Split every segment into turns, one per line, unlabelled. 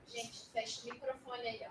Gente, fecha o microfone aí, ó.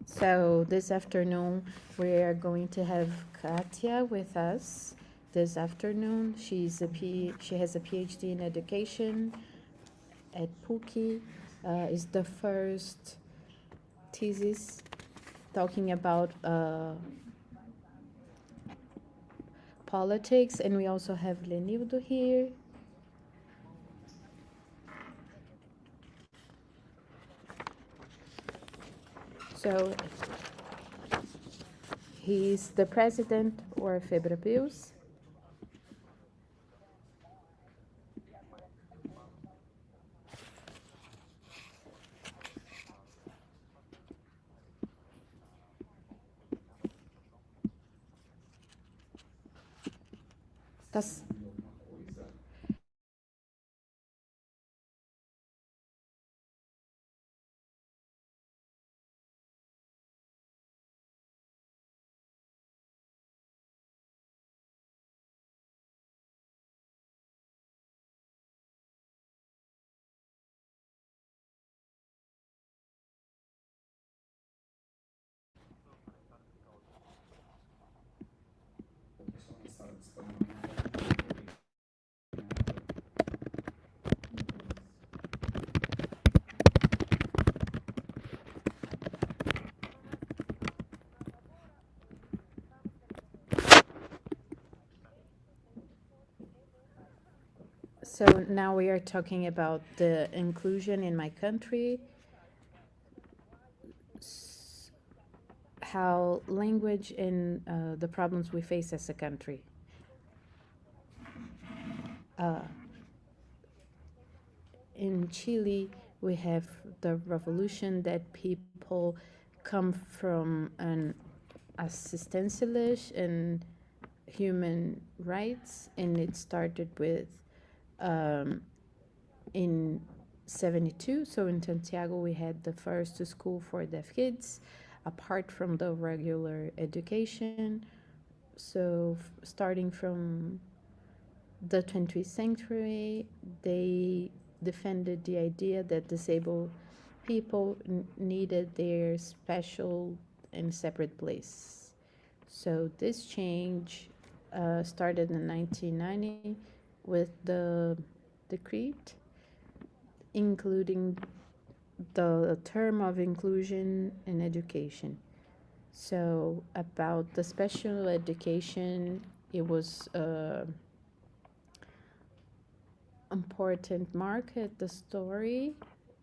So this afternoon we are going to have Katia with us. This afternoon, she has a PhD in education at PUC. Is the first thesis talking about politics, and we also have Lenildo here. So he's the president of Febrapius. So now we are talking about the inclusion in my country, how language and the problems we face as a country. In Chile, we have the revolution that people come from an existentialist and human rights, and it started with in 72. So in Santiago, we had the first school for deaf kids, apart from the regular education. So starting from the 20th century, they defended the idea that disabled people needed their special and separate place. So this change started in 1990 with the decree, including the term of inclusion in education. So about the special education, it was important market the story,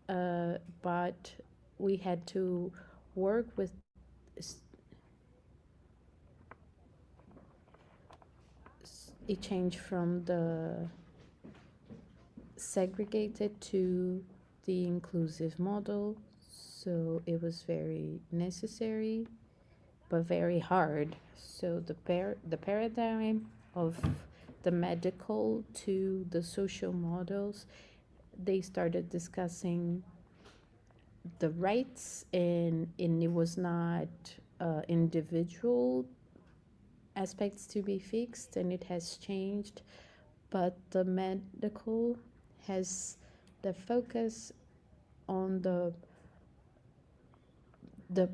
but we had to work with it changed from the segregated to the inclusive model. So it was very necessary, but very hard. So the paradigm of the medical to the social models, they started discussing the rights, and it was not individual aspects to be fixed, and it has changed, but the medical has the focus on the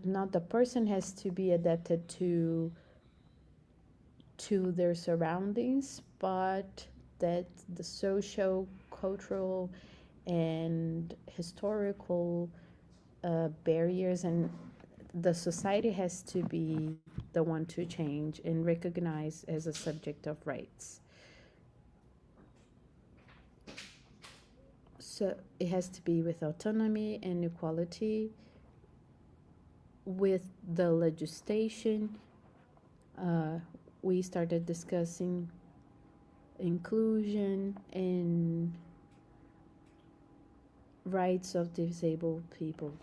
not the person has to be adapted to their surroundings, but that the social, cultural, and historical barriers, and the society has to be the one to change and recognize as a subject of rights. So it has to be with autonomy and equality, with the legislation. We started discussing inclusion and rights of disabled people,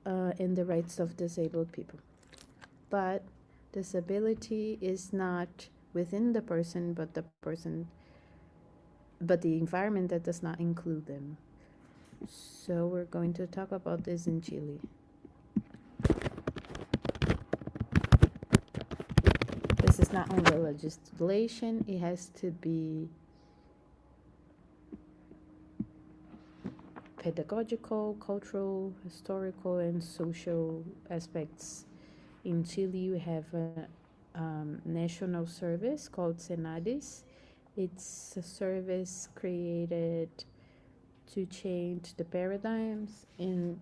and the rights of disabled people. But disability is not within the person, but the environment that does not include them. So we're going to talk about this in Chile. This is not only legislation, it has to be pedagogical, cultural, historical, and social aspects. In Chile, we have a national service called Senadis. It's a service created to change the paradigms and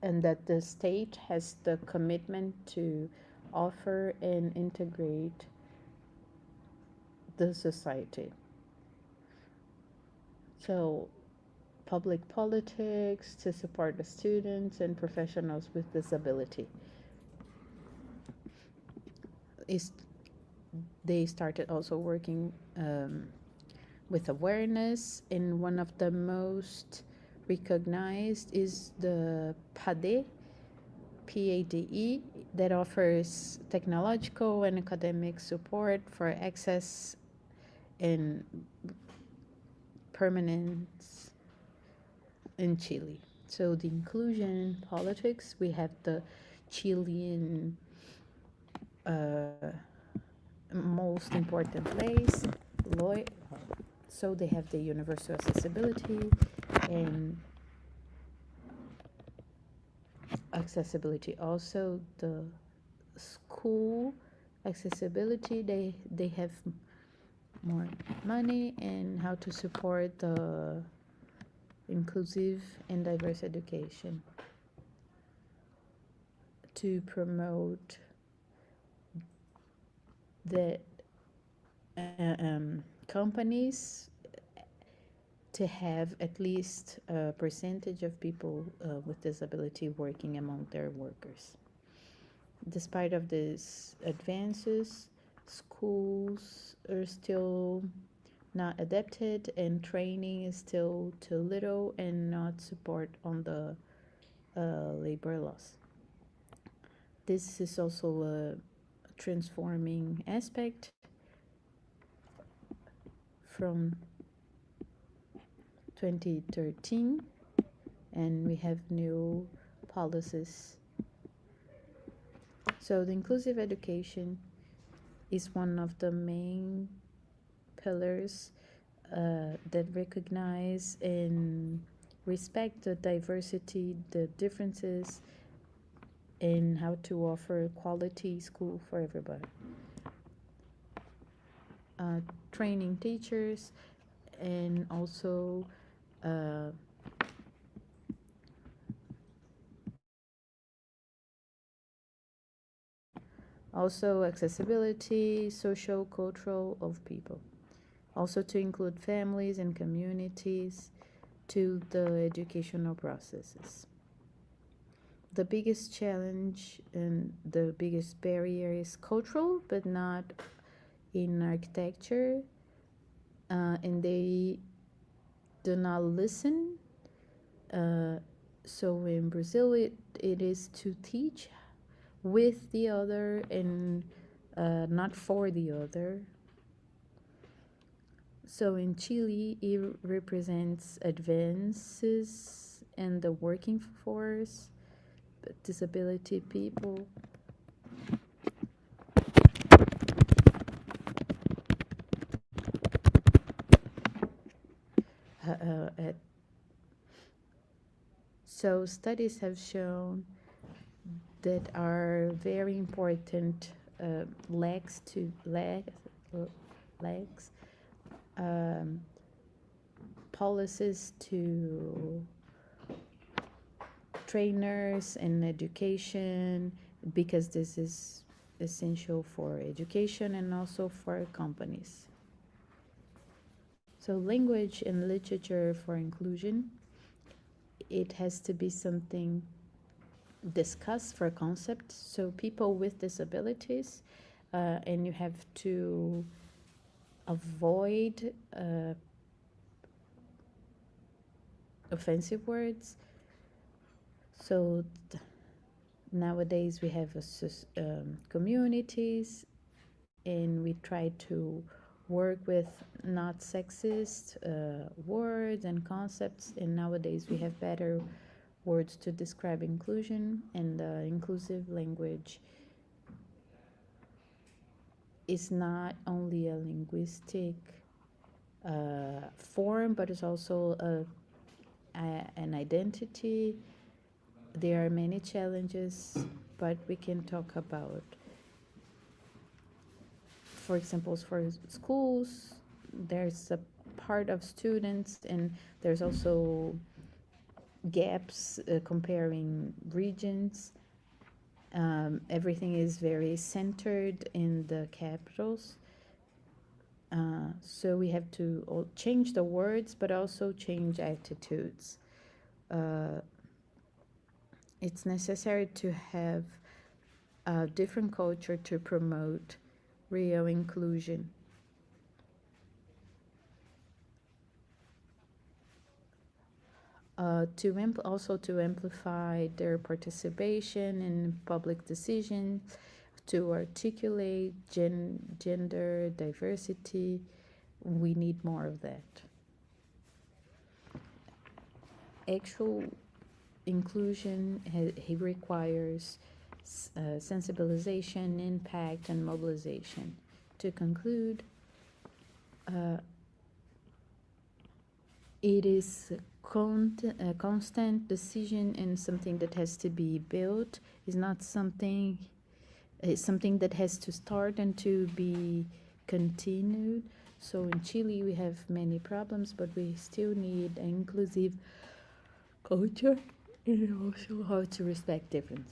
that the state has the commitment to offer and integrate the society. So public politics to support the students and professionals with disability. They started also working with awareness, and one of the most recognized is the PADE, PADE, that offers technological and academic support for access and permanence in Chile. So the inclusion politics, we have the Chilean most important place, so they have the universal accessibility and accessibility. Also the school accessibility, they have more money and how to support the inclusive and diverse education to promote the companies to have at least a percentage of people with disability working among their workers. Despite of these advances, schools are still not adapted and training is still too little and not support on the labor laws. This is also a transforming aspect from 2013, and we have new policies. So the inclusive education is one of the main pillars that recognize and respect the diversity, the differences, and how to offer quality school for everybody. Training teachers and also accessibility, social, cultural of people. Also to include families and communities to the educational processes. The biggest challenge and the biggest barrier is cultural, but not in architecture, and they do not listen. So in Brazil, it is to teach with the other and not for the other. So in Chile, it represents advances in the working force, but disability people. So studies have shown that are very important lacks legs. Policies to trainers and education, because this is essential for education and also for companies. So language and literature for inclusion, it has to be something discussed for concept. So people with disabilities, and you have to avoid offensive words. So nowadays we have communities, and we try to work with not sexist words and concepts, and nowadays we have better words to describe inclusion, and inclusive language is not only a linguistic form, but it's also an identity. There are many challenges, but we can talk about, for example, for schools, there's a part of students, and there's also gaps comparing regions. Everything is very centered in the capitals. So we have to change the words, but also change attitudes. It's necessary to have a different culture to promote real inclusion. Also to amplify their participation in public decisions, to articulate gender diversity. We need more of that. Actual inclusion he requires sensibilization, impact, and mobilization. To conclude, it is a constant decision, and something that has to be built. Is not something. It's something that has to start and to be continued. So in Chile we have many problems, but we still need an inclusive culture, and also how to respect difference.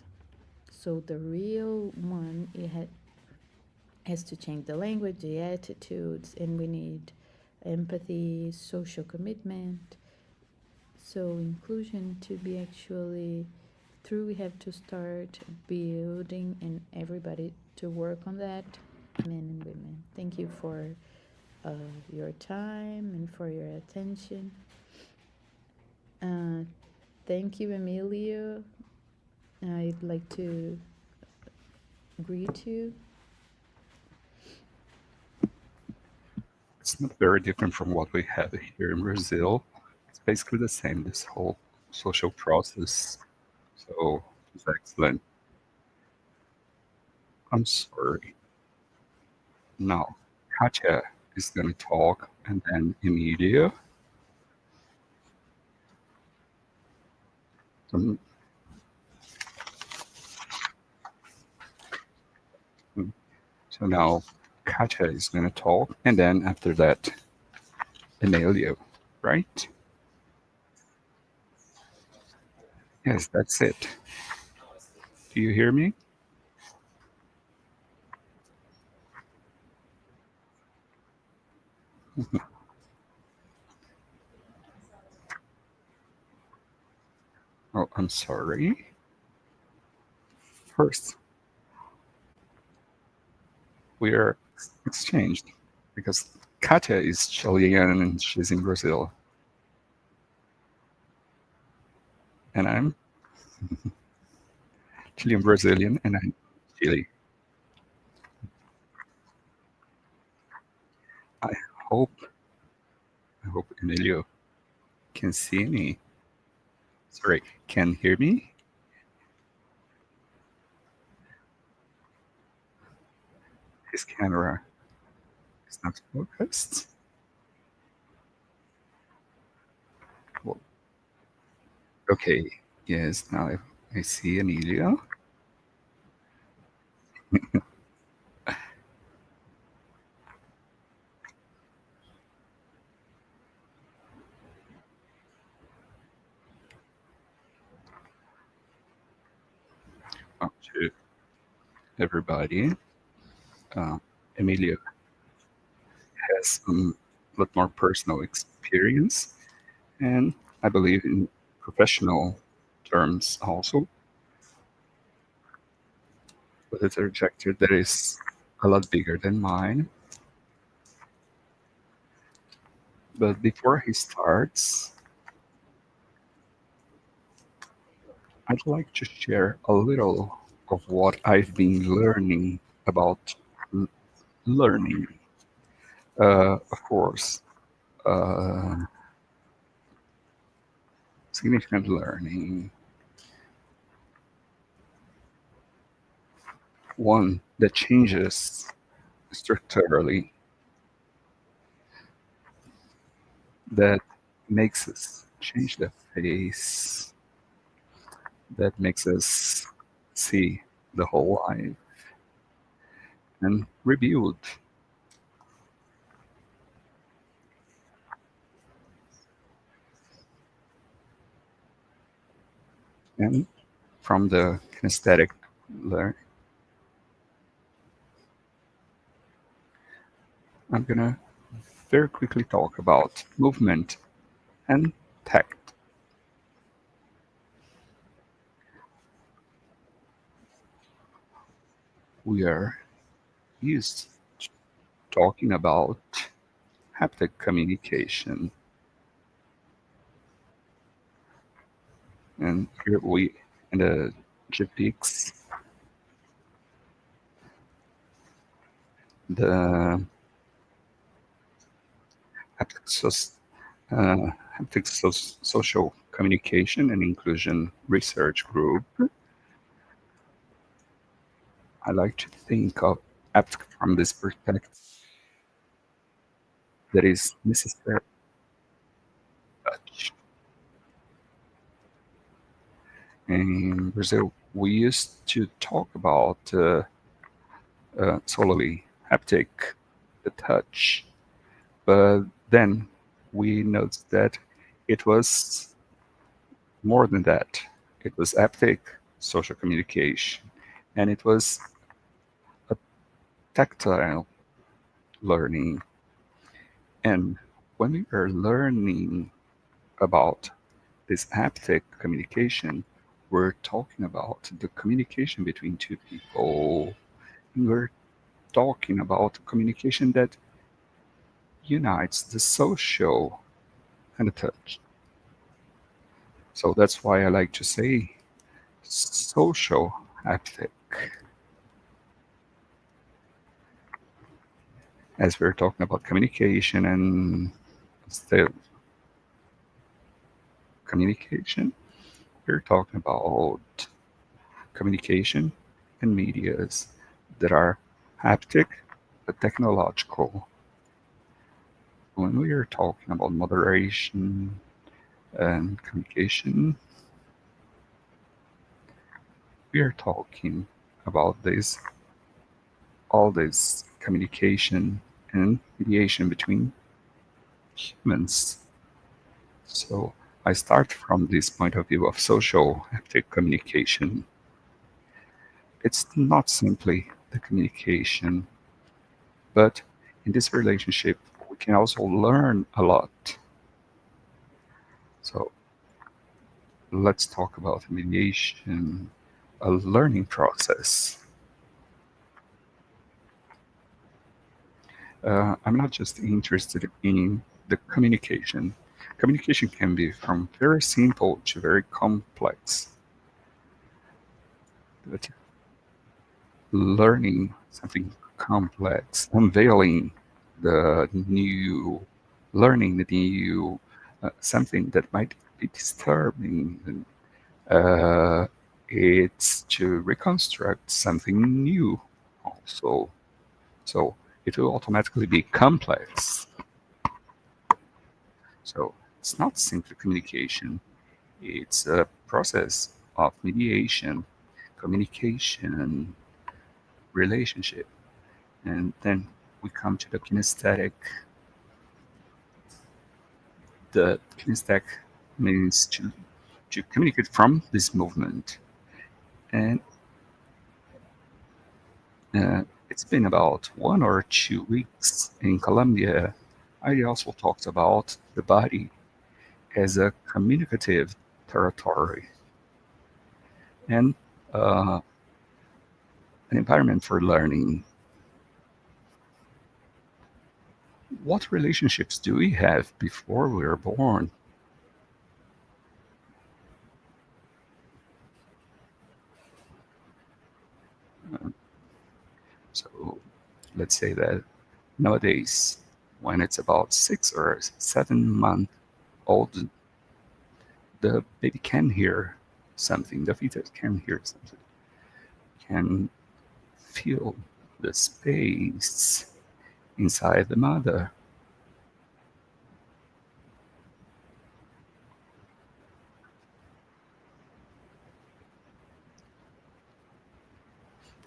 So the real one, it has to change the language, the attitudes, and we need empathy, social commitment. So inclusion to be actually through, we have to start building, and everybody to work on that, men and women. Thank you for your time and for your attention. Thank you, Emilio. I'd like to greet you.
It's not very different from what we have here in Brazil. It's basically the same, this whole social process. So it's excellent. I'm sorry. Now, Katya is going to talk, and then Emilio. So now Katya is going to talk, and then after that, Emilio, right? Yes, that's it. Do you hear me? Oh, I'm sorry. First, we are exchanged because Katya is Chilean and she's in Brazil. And I'm Chilean Brazilian and I'm Chile. I hope Emilio can see me. Sorry, can hear me? His camera is not focused. Well, okay, yes, now I see Emilio. to everybody. Emilia has a lot more personal experience, and I believe in professional terms also, with a trajectory that is a lot bigger than mine. But before he starts, I'd like to share a little of what I've been learning about learning. Of course, significant learning. One that changes structurally, that makes us change the face, that makes us see the whole life and rebuild. And from the kinesthetic learning, I'm gonna very quickly talk about movement and tact. We are used to talking about haptic communication. And here we, in the GPX, the haptic social communication and inclusion research group, I like to think of haptic from this perspective that is necessary touch. In Brazil, we used to talk about solely haptic, the touch, but then we noticed that it was more than that. It was haptic social communication, and it was a tactile learning. And when we are learning about this haptic communication, we're talking about the communication between two people. We're talking about communication that unites the social and the touch. So that's why I like to say social haptic. As we're talking about communication and still communication, we're talking about communication and medias that are haptic but technological. When we are talking about moderation and communication, we are talking about all this communication and mediation between humans. So I start from this point of view of social haptic communication. It's not simply the communication, but in this relationship, we can also learn a lot. So let's talk about mediation, a learning process. I'm not just interested in the communication. Communication can be from very simple to very complex. But learning something complex, unveiling the new, learning the new, something that might be disturbing, it's to reconstruct something new also. So it will automatically be complex. So it's not simply communication. It's a process of mediation, communication, relationship. And then we come to the kinesthetic. The kinesthetic means to communicate from this movement. And it's been about 1 or 2 weeks in Colombia. I also talked about the body as a communicative territory and an environment for learning. What relationships do we have before we are born? So let's say that nowadays, when it's about 6 or 7 months old, the baby can hear something, the fetus can hear something, can feel the space inside the mother.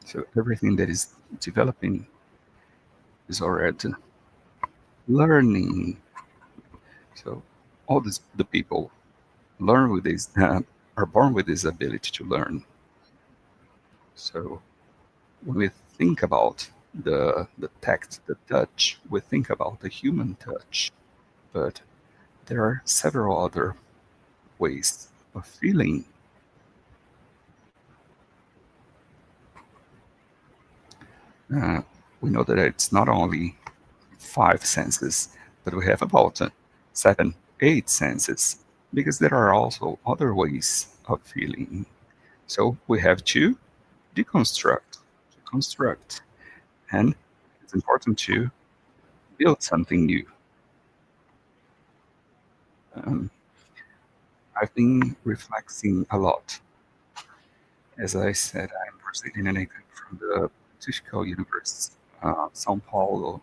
So everything that is developing is already learning. So all the people learn with this, are born with this ability to learn. So when we think about the tact, the touch, we think about the human touch, but there are several other ways of feeling. We know that it's not only 5 senses, but we have about 7, 8 senses, because there are also other ways of feeling. So we have to deconstruct, to construct, and it's important to build something new. I've been reflecting a lot. As I said, I'm Brazilian and I come from the Pontifical University, São Paulo.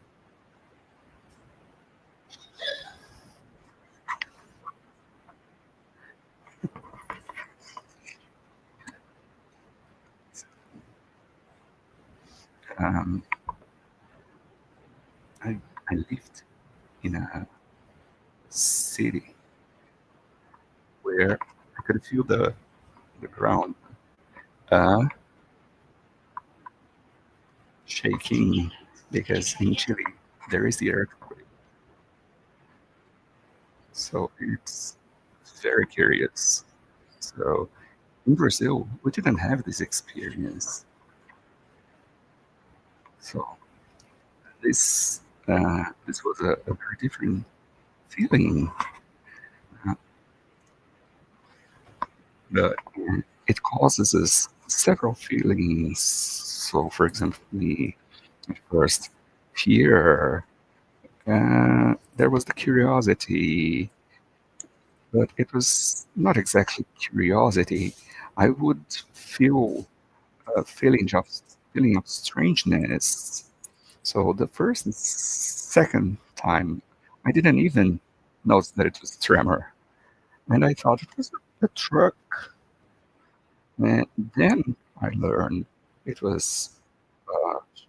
I lived in a city where I could feel the ground shaking, because in Chile there is the earthquake. So it's very curious. So in Brazil, we didn't have this experience. So this was a very different feeling. But it causes us several feelings. So, for example, the first fear, there was the curiosity, but it was not exactly curiosity. I would feel a feeling of strangeness. So the first and second time, I didn't even notice that it was tremor, and I thought it was a truck. And then I learned it was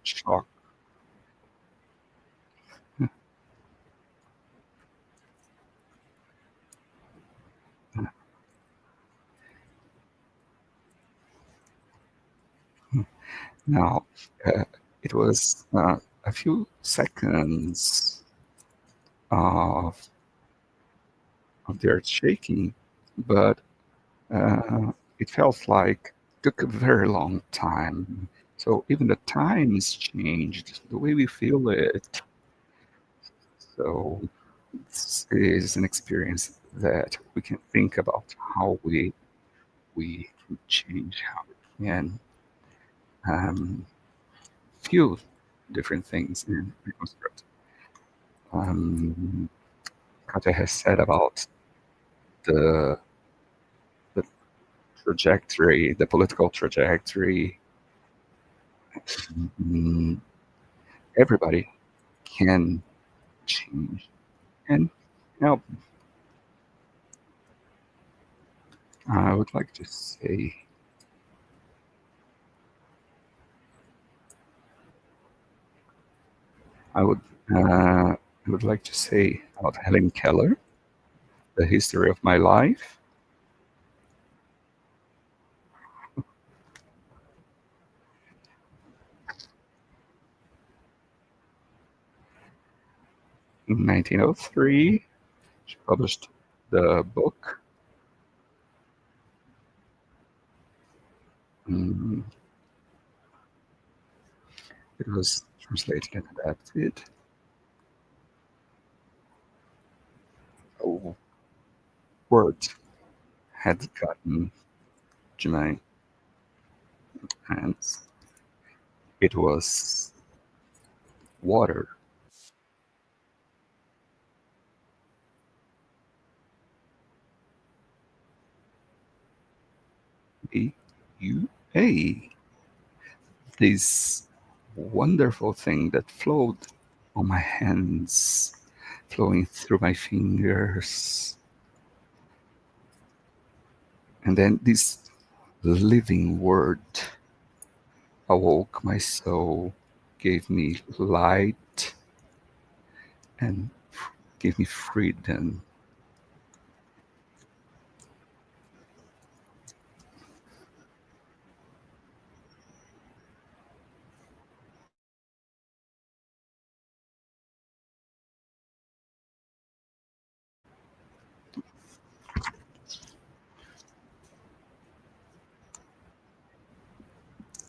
shock. Now, it was a few seconds of the earth shaking, but it felt like took a very long time. So even the times changed, the way we feel it. So this is an experience that we can think about how we can change, how we can feel different things and reconstruct. Katja has said about the trajectory, the political trajectory. Everybody can change and help. I would like to say I would like to say about Helen Keller, The History of My Life. In 1903, she published the book. It was translated and adapted. A word had gotten to my hands. It was water. A-U-A. This wonderful thing that flowed on my hands, flowing through my fingers. And then this living word awoke my soul, gave me light, and gave me freedom.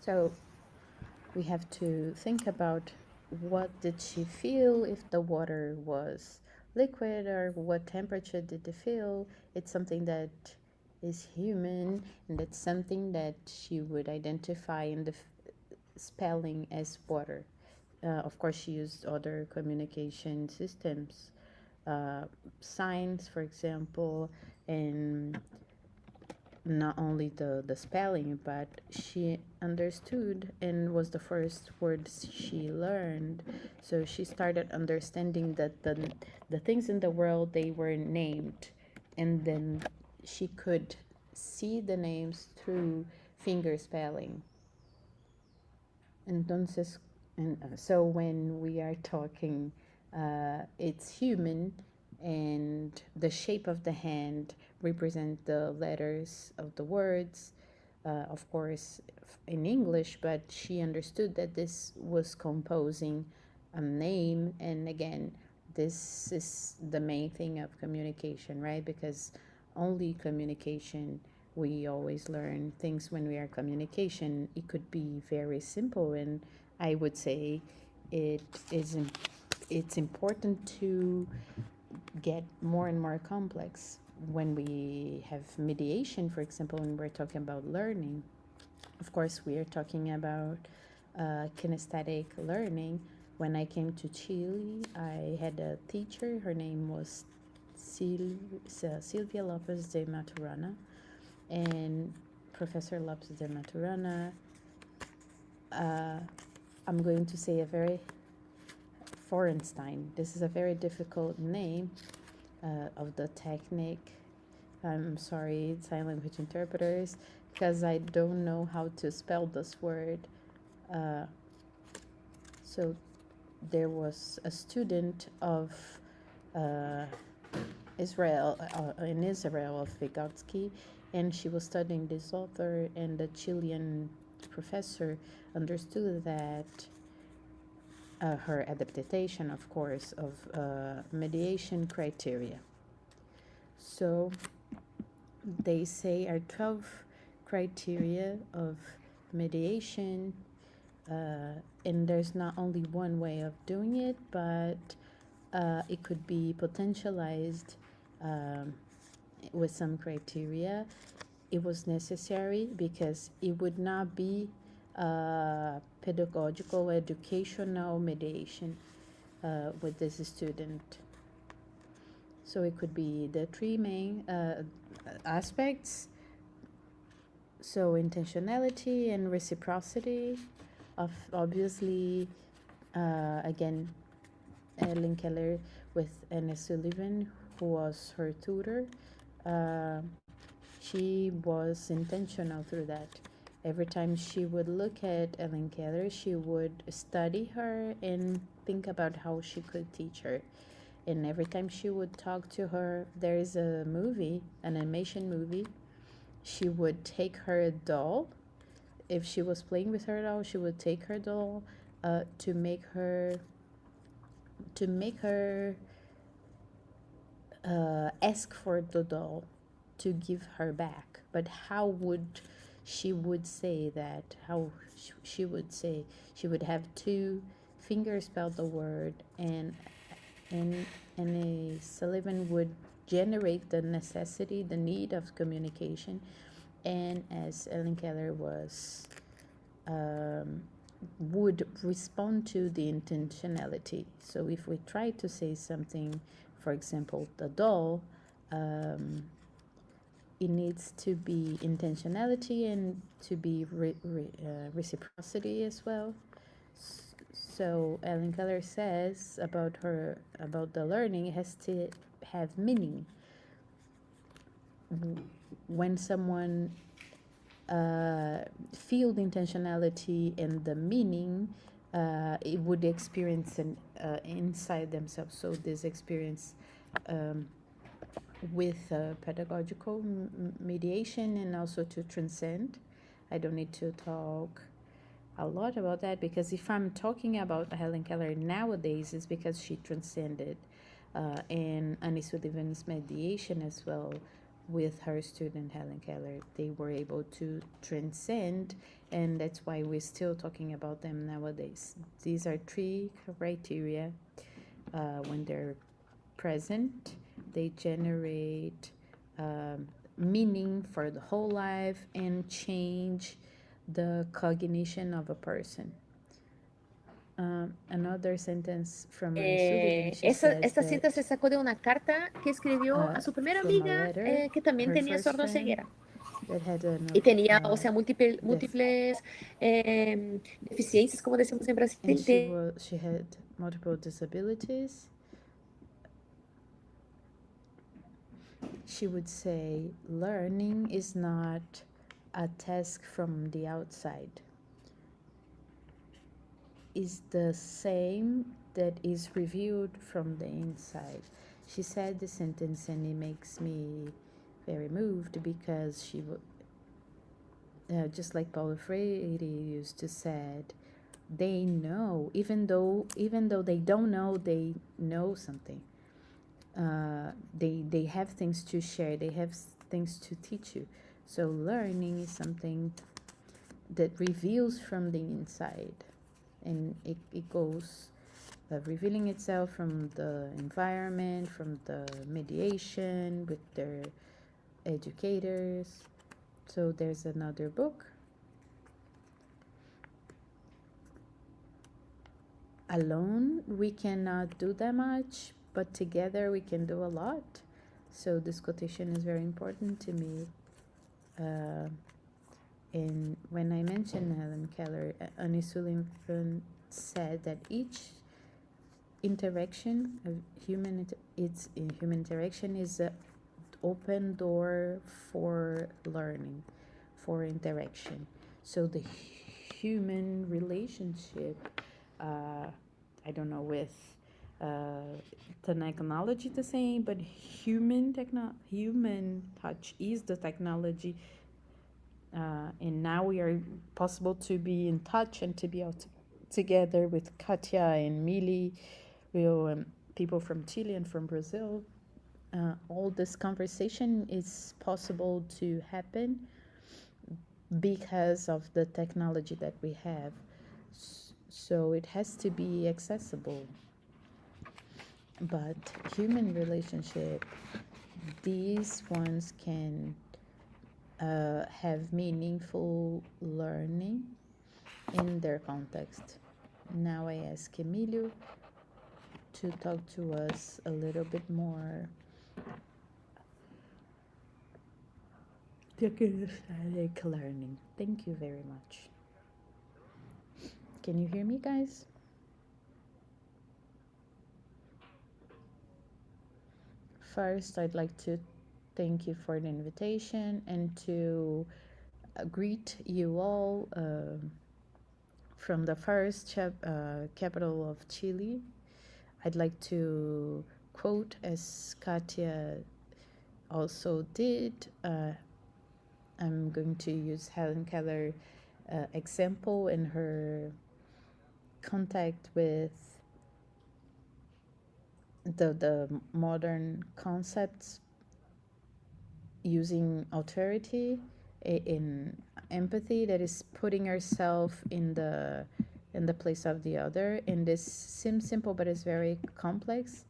So we have to think about what did she feel if the water was liquid, or what temperature did it feel. It's something that is human, and it's something that she would identify in the spelling as water. Of course, she used other communication systems, signs, for example, and not only the spelling, but she understood and was the first words she learned. So she started understanding that the things in the world, they were named, and then she could see the names through finger spelling. Entonces, so when we are talking, it's human, and the shape of the hand represent the letters of the words, of course, in English, but she understood that this was composing a name. And again, this is the main thing of communication, right? Because only communication, we always learn things when we are communication. It could be very simple, and I would say it is it's important to get more and more complex when we have mediation. For example, when we're talking about learning, of course we are talking about kinesthetic learning. When I came to Chile, I had a teacher. Her name was Silvia Lopez de Maturana, and Professor Lopez de Maturana, I'm going to say a very Forenstein. This is a very difficult name of the technique. I'm sorry, sign language interpreters, because I don't know how to spell this word. So there was a student of Israel, in Israel, of Vygotsky, and she was studying this author, and the Chilean professor understood that her adaptation, of course, of mediation criteria. So they say are 12 criteria of mediation, and there's not only one way of doing it, but it could be potentialized with some criteria. It was necessary because it would not be pedagogical, educational mediation with this student. So it could be the three main aspects. So intentionality and reciprocity, of obviously, again, Ellen Keller with Anna Sullivan, who was her tutor. She was intentional through that. Every time she would look at Ellen Keller, she would study her and think about how she could teach her. And every time she would talk to her, there is a movie, an animation movie. She would take her doll. If she was playing with her doll, she would take her doll to make her to make her ask for the doll to give her back. But how would she would say that? How she would say she would have two fingers spell the word, and a Sullivan would generate the necessity, the need of communication, and as Ellen Keller was would respond to the intentionality. So if we try to say something, for example, the doll, it needs to be intentionality and to be reciprocity as well. So Ellen Keller says about the learning, it has to have meaning. When someone feel the intentionality and the meaning, it would experience an inside themselves. So this experience with pedagogical mediation and also to transcend. I don't need to talk a lot about that, because if I'm talking about Helen Keller nowadays, it's because she transcended and Annie Sullivan's mediation as well with her student Helen Keller. They were able to transcend, and that's why we're still talking about them nowadays. These are 3 criteria. When they're present, they generate meaning for the whole life and change the cognition of a person. Another sentence from Sullivan, she says
Esta
that,
cita se sacó de una carta que escribió a su primera
from a
amiga
letter,
que también
her
tenía
first
sordoceguera.
that had
Y tenía, o sea, múltiples deficiencias, como decimos en Brasil.
and she had multiple disabilities. She would say, learning is not a task from the outside. Is the same that is reviewed from the inside. She said the sentence, and it makes me very moved, because she would, just like Paulo Freire used to said, they know, even though they don't know, they know something. They have things to share, they have things to teach you. So learning is something that reveals from the inside, and it goes revealing itself from the environment, from the mediation with their educators. So there's another book, alone we cannot do that much, but together we can do a lot. So this quotation is very important to me. And when I mentioned Helen Keller, Annie Sullivan said that each interaction of human interaction is an open door for learning, for interaction. So the human relationship, I don't know with technology the same, but human touch is the technology, and now we are possible to be in touch and to be out together with Katia and Mili, people from Chile and from Brazil. All this conversation is possible to happen because of the technology that we have. So it has to be accessible. But human relationship, these ones can have meaningful learning in their context. Now I ask Emilio to talk to us a little bit more kinesthetic learning. Thank you very much. Can you hear me, guys? First, I'd like to thank you for the invitation and to greet you all from the first capital of Chile. I'd like to quote, as Katia also did, I'm going to use Helen Keller example in her contact with the modern concepts using authority in empathy, that is putting ourselves in the place of the other. And this seems simple, but it's very complex.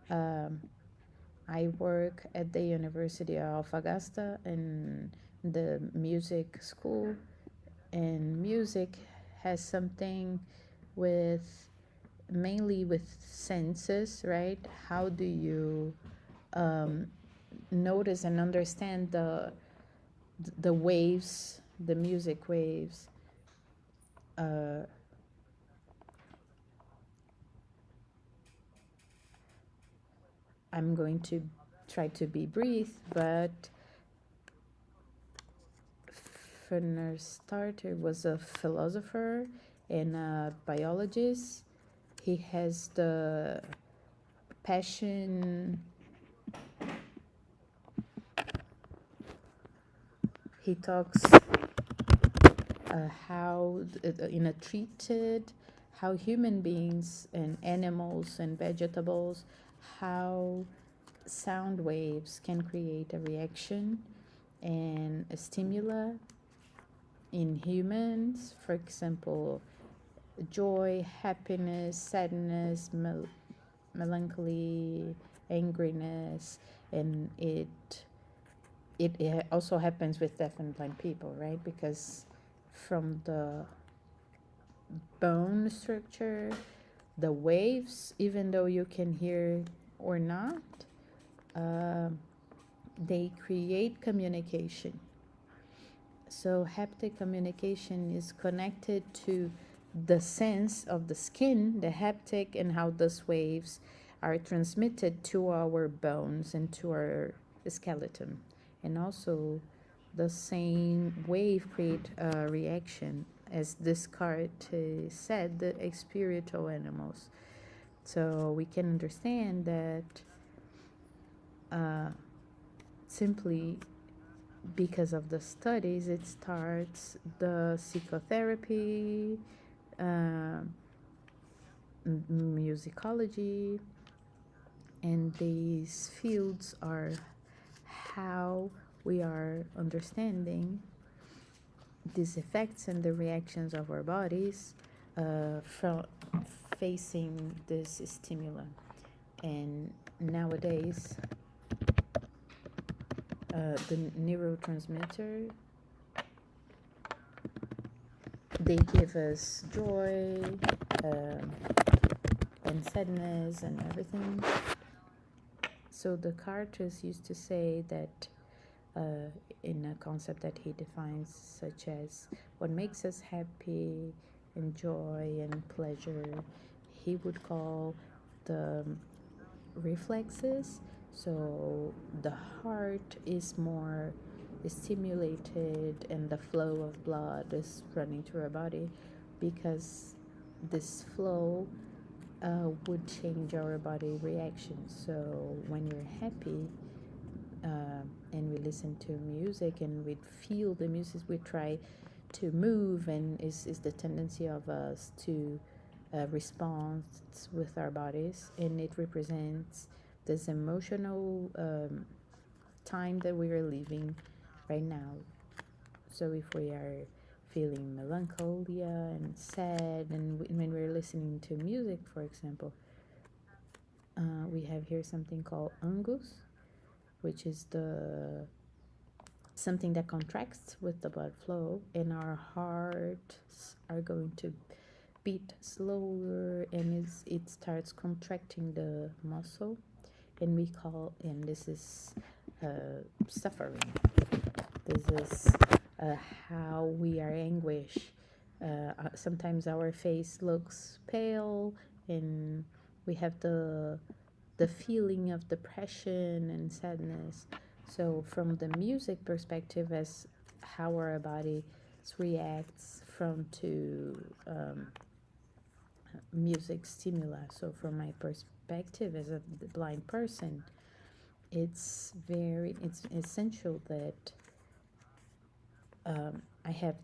I work at the University of Augusta in the music school, and music has something with mainly with senses, right? How do you notice and understand the waves, the music waves? I'm going to try to be brief, but for starter was a philosopher and a biologist. He has the passion. He talks how in a treated how human beings and animals and vegetables, how sound waves can create a reaction and a stimuli in humans. For example, joy, happiness, sadness, melancholy, angriness, and it also happens with deaf and blind people, right? Because from the bone structure, the waves, even though you can hear or not, they create communication. So haptic communication is connected to the sense of the skin, the haptic, and how those waves are transmitted to our bones and to our skeleton. And also the same wave create a reaction, as Descartes said, the spiritual animals. So we can understand that simply because of the studies, it starts the psychotherapy, musicology, and these fields are how we are understanding these effects and the reactions of our bodies from facing this stimuli. And nowadays, the neurotransmitter, they give us joy and sadness and everything. So Descartes used to say that in a concept that he defines, such as what makes us happy and joy and pleasure, he would call the reflexes. So the heart is more stimulated and the flow of blood is running through our body, because this flow would change our body reactions. So when we're happy and we listen to music and we feel the music, we try to move, and is the tendency of us to respond with our bodies, and it represents this emotional time that we are living right now. So if we are feeling melancholia and sad, and when we're listening to music, for example, we have here something called angus, which is the something that contracts with the blood flow, and our hearts are going to beat slower, and it starts contracting the muscle, and we call, and this is suffering. This is how we are anguish. Sometimes our face looks pale, and we have the feeling of depression and sadness. So from the music perspective, as how our body reacts from to music stimuli. So from my perspective as a blind person, it's essential that I have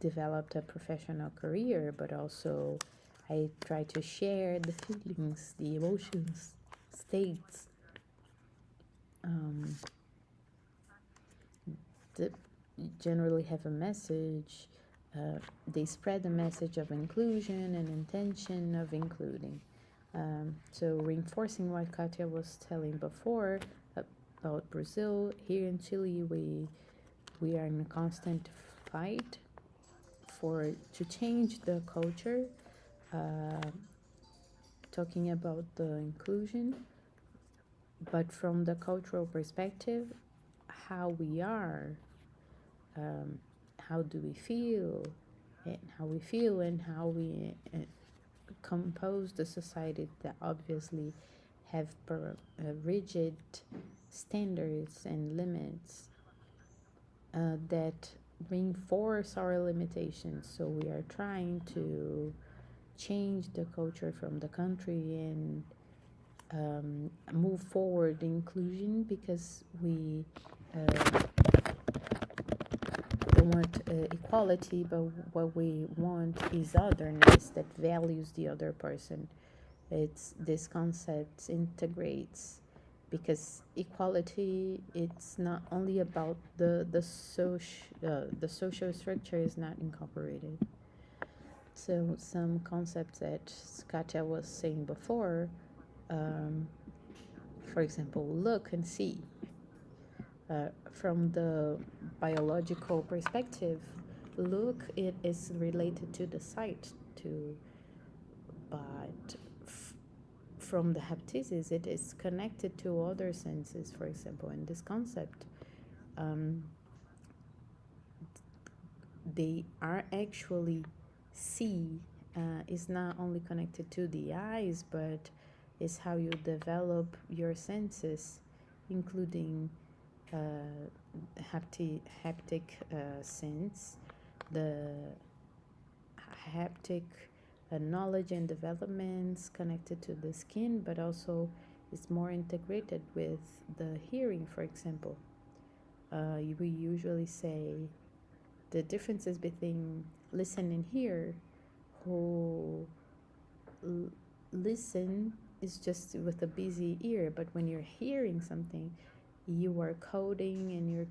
developed a professional career, but also I try to share the feelings, the emotions, States, that generally have a message. They spread the message of inclusion and intention of including. So reinforcing what Katia was telling before about Brazil, here in Chile, we are in a constant fight to change the culture, talking about the inclusion, but from the cultural perspective, how we are, how do we feel, and how we compose the society that obviously have rigid standards and limits that reinforce our limitations. So we are trying to change the culture from the country and move forward inclusion, because we don't want equality, but what we want is otherness that values the other person. It's this concept integrates, because equality, it's not only about the social structure is not incorporated. So some concepts that Katia was saying before, for example, look and see. From the biological perspective, look, it is related to the sight, but from the haptics, it is connected to other senses. For example, in this concept, they are actually see is not only connected to the eyes, but is how you develop your senses, including haptic sense, the haptic knowledge and developments connected to the skin, but also it's more integrated with the hearing. For example, we usually say the differences between listen and hear. Who listen is just with a busy ear, but when you're hearing something, you are coding and you're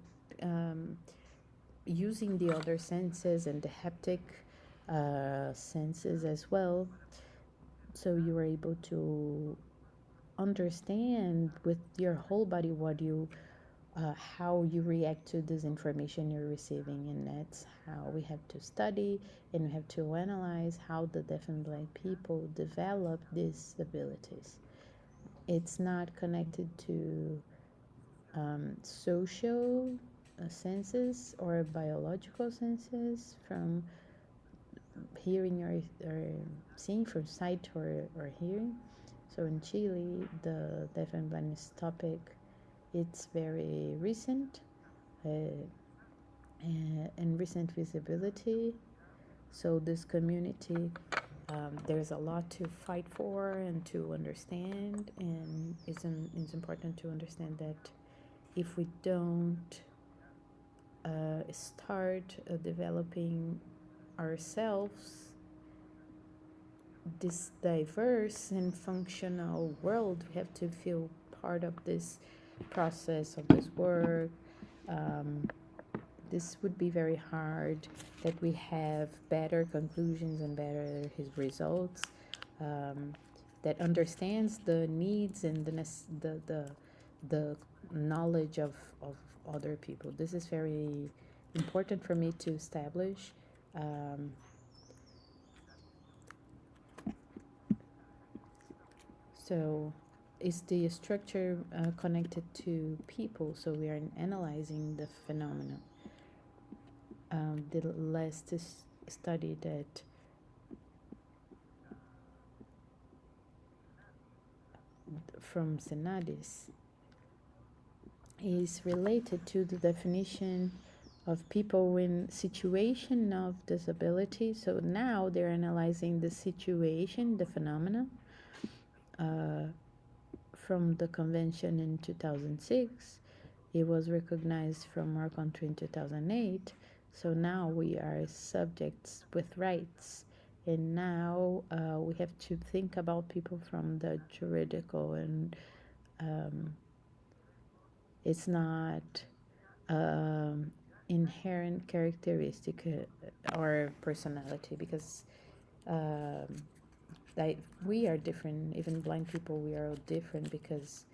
using the other senses and the haptic senses as well. So you are able to understand with your whole body what you how you react to this information you're receiving, and that's how we have to study and we have to analyze how the deaf and blind people develop these abilities. It's not connected to social senses or biological senses from hearing or seeing, from sight or hearing. So in Chile, the deaf and blindness topic, it's very recent and recent visibility. So this community, there's a lot to fight for and to understand, and it's important to understand that if we don't start developing ourselves this diverse and functional world, we have to feel part of this process of this work. This would be very hard that we have better conclusions and better his results, that understands the needs and the knowledge of other people. This is very important for me to establish. So is the structure connected to people? So we are analyzing the phenomena. The last study that from Senadis is related to the definition of people in situation of disability. So now they're analyzing the situation, the phenomena, from the convention in 2006. It was recognized from our country in 2008. So now we are subjects with rights. And now we have to think about people from the juridical and it's not inherent characteristic or personality, because we are different. Even blind people, we are different because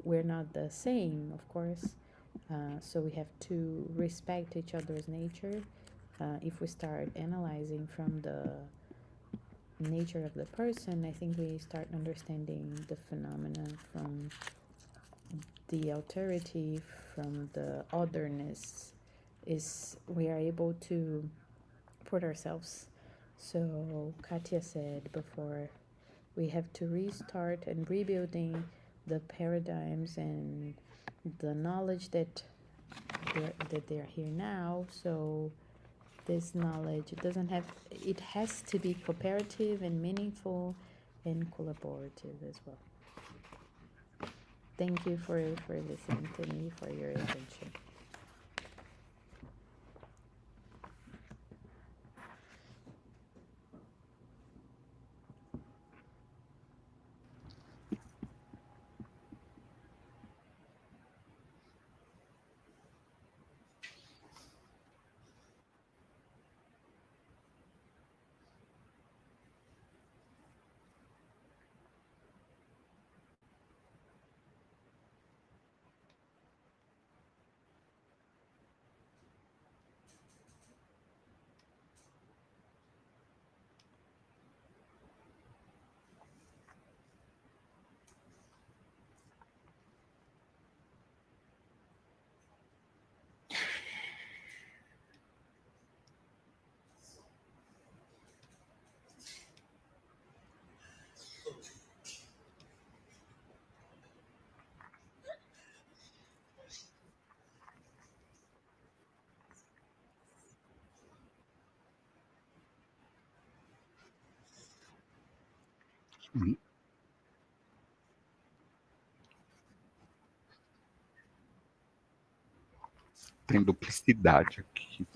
we're not the same, of course. So we have to respect each other's nature. If we start analyzing from the nature of the person, I think we start understanding the phenomena from the alterity, from the otherness, is we are able to put ourselves. So Katia said before, we have to restart and rebuilding the paradigms and the knowledge that they're here now. So this knowledge, it has to be cooperative and meaningful and collaborative as well. Thank you for listening to me, for your attention.
Uhum. Tem duplicidade aqui.